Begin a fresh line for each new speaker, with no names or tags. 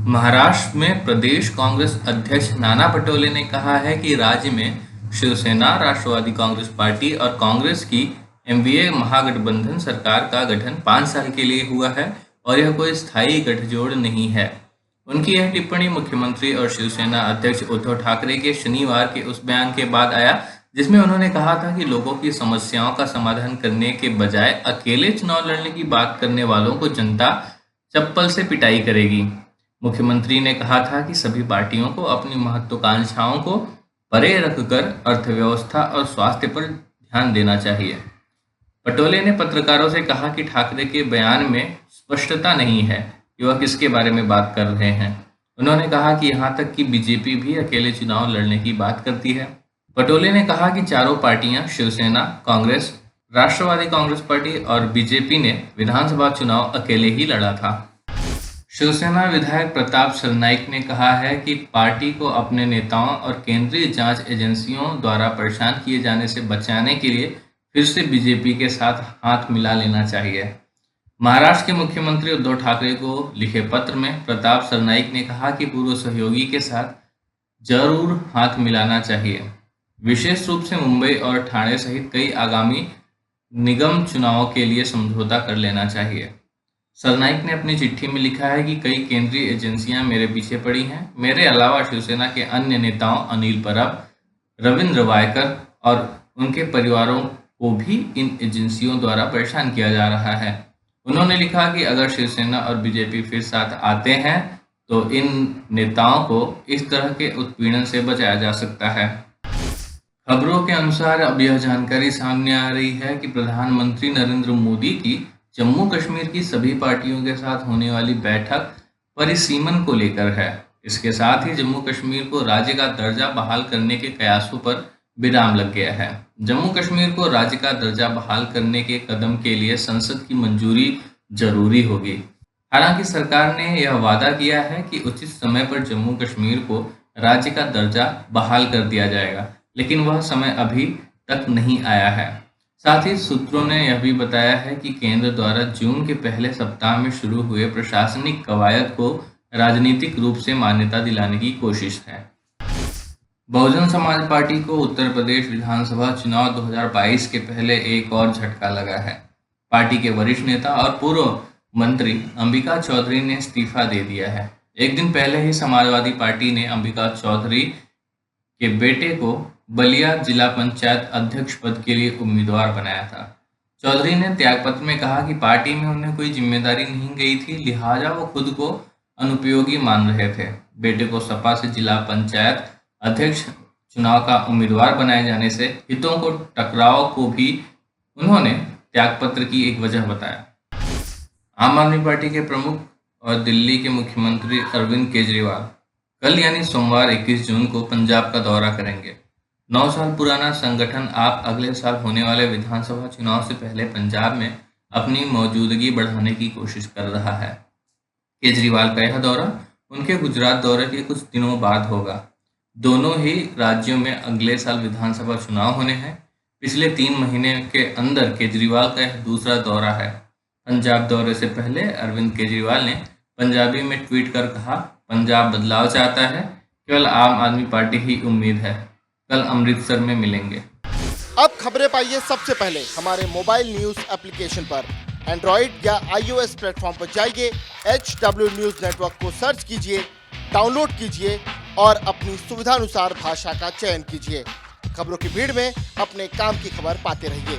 महाराष्ट्र में प्रदेश कांग्रेस अध्यक्ष नाना पटोले ने कहा है कि राज्य में शिवसेना, राष्ट्रवादी कांग्रेस पार्टी और कांग्रेस की एनडीए महागठबंधन सरकार का गठन 5 साल के लिए हुआ है और यह कोई स्थायी गठजोड़ नहीं है। उनकी यह टिप्पणी मुख्यमंत्री और शिवसेना अध्यक्ष उद्धव ठाकरे के शनिवार के उस बयान के बाद आया जिसमें उन्होंने कहा था कि लोगों की समस्याओं का समाधान करने के बजाय अकेले चुनाव लड़ने की बात करने वालों को जनता चप्पल से पिटाई करेगी। मुख्यमंत्री ने कहा था कि सभी पार्टियों को अपनी महत्वाकांक्षाओं को परे रखकर अर्थव्यवस्था और स्वास्थ्य पर ध्यान देना चाहिए। पटोले ने पत्रकारों से कहा कि ठाकरे के बयान में स्पष्टता नहीं है कि वह किसके बारे में बात कर रहे हैं। उन्होंने कहा कि यहाँ तक कि बीजेपी भी अकेले चुनाव लड़ने की बात करती है। पटोले ने कहा कि चारों पार्टियां शिवसेना, कांग्रेस, राष्ट्रवादी कांग्रेस पार्टी और बीजेपी ने विधानसभा चुनाव अकेले ही लड़ा था। शिवसेना विधायक प्रताप सरनाईक ने कहा है कि पार्टी को अपने नेताओं और केंद्रीय जांच एजेंसियों द्वारा परेशान किए जाने से बचाने के लिए फिर से बीजेपी के साथ हाथ मिला लेना चाहिए। महाराष्ट्र के मुख्यमंत्री उद्धव ठाकरे को लिखे पत्र में प्रताप सरनाईक ने कहा कि पूर्व सहयोगी के साथ जरूर हाथ मिलाना चाहिए, विशेष रूप से मुंबई और ठाणे सहित कई आगामी निगम चुनावों के लिए समझौता कर लेना चाहिए। सरनाईक ने अपनी चिट्ठी में लिखा है कि कई केंद्रीय एजेंसियां मेरे पीछे पड़ी हैं। मेरे अलावा शिवसेना के अन्य नेताओं अनिल परब, रविंद्र वायकर और उनके परिवारों को भी इन एजेंसियों द्वारा परेशान किया जा रहा है। उन्होंने लिखा कि अगर शिवसेना और बीजेपी फिर साथ आते हैं तो इन नेताओं को इस तरह के उत्पीड़न से बचाया जा सकता है। खबरों के अनुसार अब यह जानकारी सामने आ रही है कि प्रधानमंत्री नरेंद्र मोदी की जम्मू कश्मीर की सभी पार्टियों के साथ होने वाली बैठक परिसीमन को लेकर है। इसके साथ ही जम्मू कश्मीर को राज्य का दर्जा बहाल करने के प्रयासों पर विराम लग गया है। जम्मू कश्मीर को राज्य का दर्जा बहाल करने के कदम के लिए संसद की मंजूरी जरूरी होगी। हालांकि सरकार ने यह वादा किया है कि उचित समय पर जम्मू कश्मीर को राज्य का दर्जा बहाल कर दिया जाएगा, लेकिन वह समय अभी तक नहीं आया है। साथ ही सूत्रों ने यह भी बताया है कि केंद्र द्वारा जून के पहले सप्ताह में शुरू हुए प्रशासनिक कवायद को राजनीतिक रूप से मान्यता दिलाने की कोशिश है। बहुजन समाज पार्टी को उत्तर प्रदेश विधानसभा चुनाव 2022 के पहले एक और झटका लगा है। पार्टी के वरिष्ठ नेता और पूर्व मंत्री अंबिका चौधरी ने इस्तीफा दे दिया है। एक दिन पहले ही समाजवादी पार्टी ने अंबिका चौधरी के बेटे को बलिया जिला पंचायत अध्यक्ष पद के लिए उम्मीदवार बनाया था। चौधरी ने त्यागपत्र में कहा कि पार्टी में उन्हें कोई जिम्मेदारी नहीं गई थी, लिहाजा वो खुद को अनुपयोगी मान रहे थे। बेटे को सपा से जिला पंचायत अध्यक्ष चुनाव का उम्मीदवार बनाए जाने से हितों को टकराव को भी उन्होंने त्यागपत्र की एक वजह बताया। आम आदमी पार्टी के प्रमुख और दिल्ली के मुख्यमंत्री अरविंद केजरीवाल कल यानी सोमवार 21 जून को पंजाब का दौरा करेंगे। 9 साल पुराना संगठन आप अगले साल होने वाले विधानसभा चुनाव से पहले पंजाब में अपनी मौजूदगी बढ़ाने की कोशिश कर रहा है। केजरीवाल का यह दौरा उनके गुजरात दौरे के कुछ दिनों बाद होगा। दोनों ही राज्यों में अगले साल विधानसभा चुनाव होने हैं। पिछले 3 महीने के अंदर केजरीवाल का यह दूसरा दौरा है। पंजाब दौरे से पहले अरविंद केजरीवाल ने पंजाबी में ट्वीट कर कहा, पंजाब बदलाव चाहता है, केवल आम आदमी पार्टी ही उम्मीद है। कल अमृतसर में मिलेंगे।
अब खबरें पाइए सबसे पहले हमारे मोबाइल न्यूज एप्लीकेशन पर। एंड्रॉइड या iOS प्लेटफॉर्म पर जाइए, HW न्यूज नेटवर्क को सर्च कीजिए, डाउनलोड कीजिए और अपनी सुविधानुसार भाषा का चयन कीजिए। खबरों की भीड़ में अपने काम की खबर पाते रहिए।